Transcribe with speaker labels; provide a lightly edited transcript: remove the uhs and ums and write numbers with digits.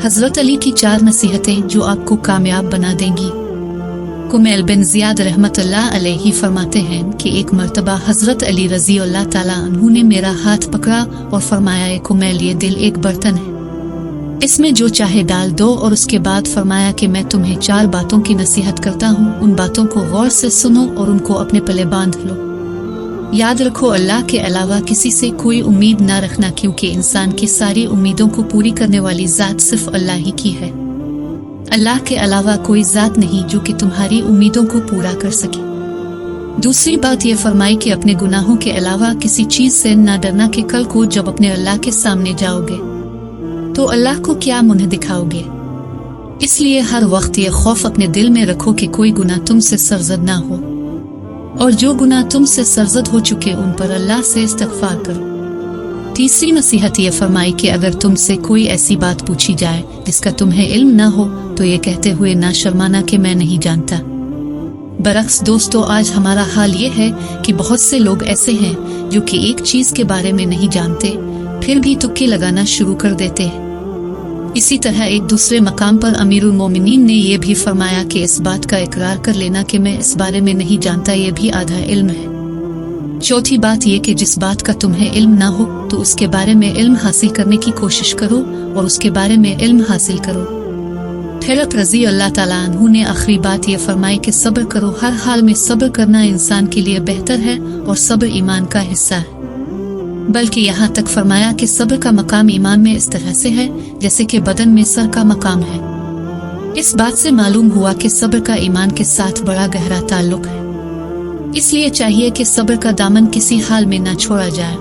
Speaker 1: हज़रत अली की 4 नसीहतें जो आपको कामयाब बना देंगी। कुमैल बिन ज़ियाद रहमतुल्लाह अलैहि फरमाते हैं कि एक मर्तबा हज़रत अली रज़ी अल्लाह ताला अन्हु ने मेरा हाथ पकड़ा और फरमाया, ए कुमैल, ये दिल एक बर्तन है, इसमें जो चाहे डाल दो। और उसके बाद फरमाया कि मैं तुम्हें 4 बातों की नसीहत करता हूँ, उन बातों को गौर से सुनो और उनको अपने पले बांध लो। याद रखो, अल्लाह के अलावा किसी से कोई उम्मीद ना रखना, क्योंकि इंसान की सारी उम्मीदों को पूरी करने वाली ज़ात सिर्फ अल्लाह ही की है। अल्लाह के अलावा कोई ज़ात नहीं जो कि तुम्हारी उम्मीदों को पूरा कर सके। दूसरी बात ये फरमाई कि अपने गुनाहों के अलावा किसी चीज़ से ना डरना कि कल को जब अपने अल्लाह के सामने जाओगे तो अल्लाह को क्या मुंह दिखाओगे। इसलिए हर वक्त ये खौफ अपने दिल में रखो कि कोई गुनाह तुमसे सरजद ना हो, और जो गुनाह तुमसे सरजद हो चुके उन पर अल्लाह से इस्तग़फ़ार करो। तीसरी नसीहत ये फरमाई कि अगर तुमसे कोई ऐसी बात पूछी जाए जिसका तुम्हें इल्म ना हो तो ये कहते हुए ना शर्माना कि मैं नहीं जानता। बरअक्स दोस्तों, आज हमारा हाल ये है कि बहुत से लोग ऐसे हैं जो कि एक चीज़ के बारे में नहीं जानते फिर भी तुक्के लगाना शुरू कर देते हैं। इसी तरह एक दूसरे मकाम पर अमीरुल मोमिनीन ने यह भी फरमाया कि इस बात का इकरार कर लेना कि मैं इस बारे में नहीं जानता, ये भी आधा इल्म है। चौथी बात यह कि जिस बात का तुम्हें इल्म ना हो तो उसके बारे में इल्म हासिल करने की कोशिश करो और उसके बारे में इल्म हासिल करो। फिर रज़ी अल्लाह ताला अन्हु ने आखिरी बात यह फरमाई कि सब्र करो, हर हाल में सब्र करना इंसान के लिए बेहतर है और सब्र ईमान का हिस्सा है। बल्कि यहाँ तक फरमाया कि सब्र का मकाम ईमान में इस तरह से है जैसे कि बदन में सर का मकाम है। इस बात से मालूम हुआ कि सब्र का ईमान के साथ बड़ा गहरा ताल्लुक है। इसलिए चाहिए कि सब्र का दामन किसी हाल में न छोड़ा जाए।